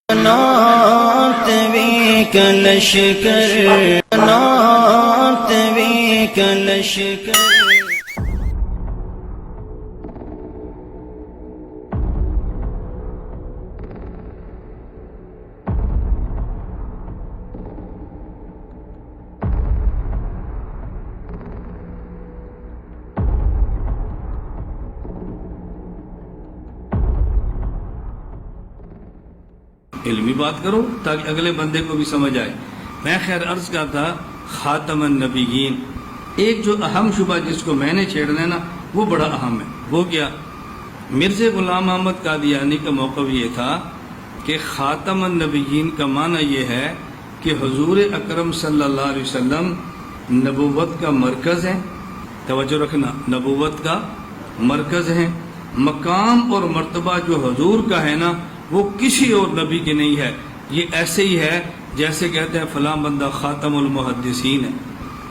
نعت بك لشکر نعت بك لشکر. علمی بات کرو تاکہ اگلے بندے کو بھی سمجھ آئے. میں خیر عرض کرتا خاتم النبیین. ایک جو اہم شبہ جس کو میں نے چھیڑنا ہے نا وہ بڑا اہم ہے. وہ کیا؟ مرزا غلام احمد قادیانی کا موقف یہ تھا کہ خاتم النبیین کا معنی یہ ہے کہ حضور اکرم صلی اللہ علیہ وسلم نبوت کا مرکز ہے. توجہ رکھنا، نبوت کا مرکز ہے. مقام اور مرتبہ جو حضور کا ہے نا وہ کسی اور نبی کی نہیں ہے. یہ ایسے ہی ہے جیسے کہتے ہیں فلاں بندہ خاتم المحدثین ہے،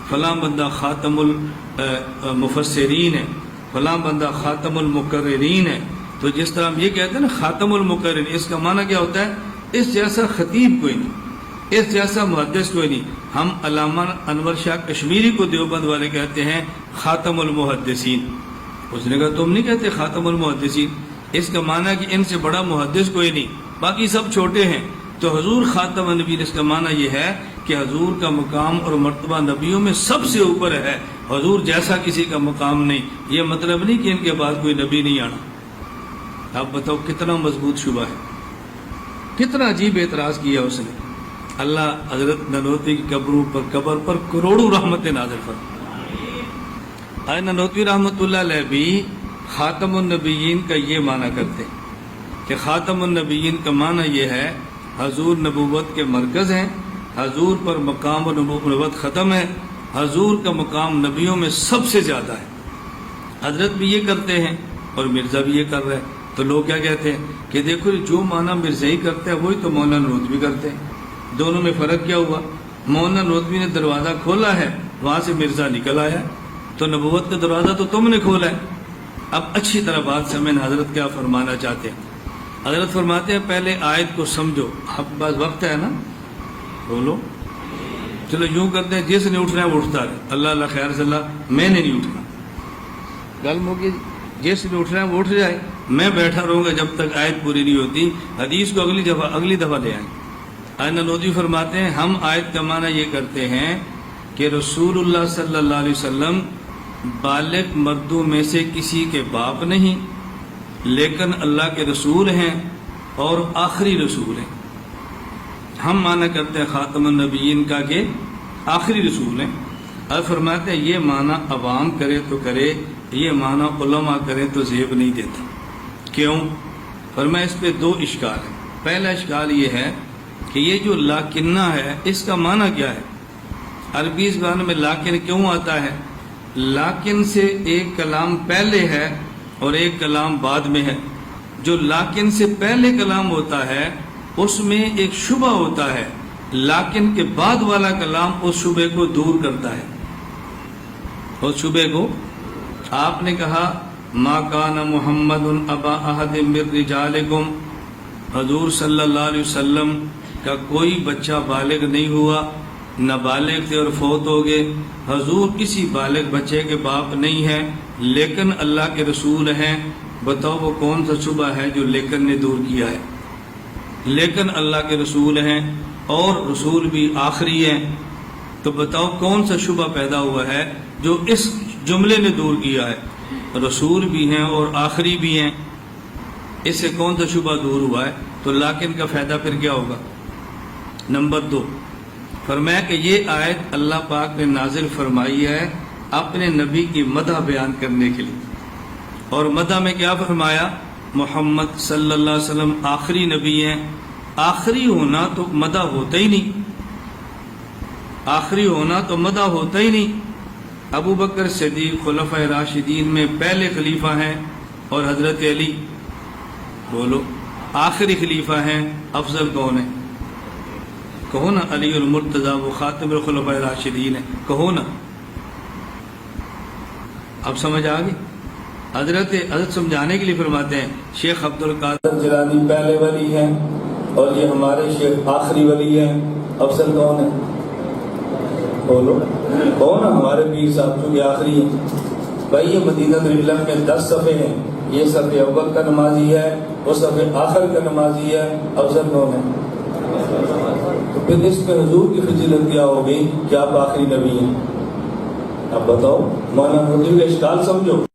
فلاں بندہ خاتم المفسرین ہے، فلاں بندہ خاتم المقررین ہے. تو جس طرح ہم یہ کہتے ہیں نا خاتم المقررین، اس کا معنی کیا ہوتا ہے؟ اس جیسا خطیب کوئی نہیں، اس جیسا محدث کوئی نہیں. ہم علامہ انور شاہ کشمیری کو دیوبند والے کہتے ہیں خاتم المحدثین. اس نے کہا تم نہیں کہتے خاتم المحدثین؟ اس کا معنی ہے کہ ان سے بڑا محدث کوئی نہیں، باقی سب چھوٹے ہیں. تو حضور خاتم النبی، اس کا معنی یہ ہے کہ حضور کا مقام اور مرتبہ نبیوں میں سب سے اوپر ہے. حضور جیسا کسی کا مقام نہیں. یہ مطلب نہیں کہ ان کے بعد کوئی نبی نہیں آنا. آپ بتاؤ کتنا مضبوط شبہ ہے، کتنا عجیب اعتراض کیا اس نے. اللہ حضرت نانوتوی کی قبر پر کروڑوں رحمتیں نازل فرمائے. حضرت نانوتوی رحمۃ اللہ علیہ بھی خاتم النبیین کا یہ معنی کرتے کہ خاتم النبیین کا معنی یہ ہے حضور نبوت کے مرکز ہیں، حضور پر مقام و نبوت ختم ہے، حضور کا مقام نبیوں میں سب سے زیادہ ہے. حضرت بھی یہ کرتے ہیں اور مرزا بھی یہ کر رہا ہے. تو لوگ کیا کہتے ہیں کہ دیکھو جو معنی مرزا ہی کرتا ہے وہی تو مولانا نانوتوی کرتے ہیں. دونوں میں فرق کیا ہوا؟ مولانا نانوتوی نے دروازہ کھولا ہے، وہاں سے مرزا نکل آیا. تو نبوت کا دروازہ تو تم نے کھولا ہے. اب اچھی طرح بات سمجھیں حضرت کیا فرمانا چاہتے ہیں. حضرت فرماتے ہیں پہلے آیت کو سمجھو. اب بس وقت ہے نا، بولو. چلو یوں کرتے ہیں جس نے اٹھنا ہے وہ اٹھتا رہے. اللہ اللہ خیر صلی اللہ، میں نے نہیں اٹھنا. گل موقع جس نے اٹھنا ہے وہ اٹھ جائے. میں بیٹھا رہوں گا جب تک آیت پوری نہیں ہوتی. حدیث کو اگلی دفعہ لے آئیں. حضرت نانوتوی فرماتے ہیں ہم آیت کا معنی یہ کرتے ہیں کہ رسول اللہ صلی اللہ علیہ وسلم بالغ مردوں میں سے کسی کے باپ نہیں، لیکن اللہ کے رسول ہیں اور آخری رسول ہیں. ہم معنی کرتے ہیں خاتم النبیین کا کہ آخری رسول ہیں. اور فرماتے ہیں یہ معنی عوام کرے تو کرے، یہ معنی علماء کرے تو زیب نہیں دیتا. کیوں؟ فرمایا اس پہ دو اشکال ہیں. پہلا اشکال یہ ہے کہ یہ جو لاکنہ ہے اس کا معنی کیا ہے؟ عربی زبان میں لاکن کیوں آتا ہے؟ لاکن سے ایک کلام پہلے ہے اور ایک کلام بعد میں ہے. جو لاکن سے پہلے کلام ہوتا ہے اس میں ایک شبہ ہوتا ہے، لاکن کے بعد والا کلام اس شبہ کو دور کرتا ہے. اس شبہ کو آپ نے کہا ما کان محمد ابا احد من رجالکم، حضور صلی اللہ علیہ وسلم کا کوئی بچہ بالغ نہیں ہوا، نابالغ تھے اور فوت ہو گئے. حضور کسی بالغ بچے کے باپ نہیں ہیں لیکن اللہ کے رسول ہیں. بتاؤ وہ کون سا شبہ ہے جو لیکن نے دور کیا ہے؟ لیکن اللہ کے رسول ہیں اور رسول بھی آخری ہیں. تو بتاؤ کون سا شبہ پیدا ہوا ہے جو اس جملے نے دور کیا ہے؟ رسول بھی ہیں اور آخری بھی ہیں. اس سے کون سا شبہ دور ہوا ہے؟ تو لیکن کا فائدہ پھر کیا ہوگا؟ نمبر 2، فرمایا کہ یہ آیت اللہ پاک نے نازل فرمائی ہے اپنے نبی کی مدح بیان کرنے کے لیے. اور مدح میں کیا فرمایا؟ محمد صلی اللہ علیہ وسلم آخری نبی ہیں. آخری ہونا تو مدح ہوتا ہی نہیں، آخری ہونا تو مدح ہوتا ہی نہیں. ابو بکر صدیق خلفۂ راشدین میں پہلے خلیفہ ہیں اور حضرت علی بولو آخری خلیفہ ہیں. افضل کون ہے؟ کہو نا علی المرتضیٰ، وہ خاتم الخلفاء راشدین ہے. کہو نا. اب سمجھ آ گئی؟ حضرت سمجھانے کے لیے فرماتے ہیں شیخ عبد القادر جیلانی پہلے ولی ہیں اور یہ ہمارے شیخ آخری ولی ہیں، افضل کون ہے؟ بولو کون ہے؟ ہمارے پیر صاحب چونکہ آخری ہیں۔ بھائی یہ مدینہ العلم میں 10 صفحے ہیں، یہ صفحے اول کا نمازی ہے، وہ صفحے آخر کا نمازی ہے، افضل کون ہے؟ تو پھر اس میں حضور کی فضیلت کیا ہوگی کہ آپ آخری نبی ہیں؟ اب بتاؤ، مولانا مودودی کا اشکال سمجھو۔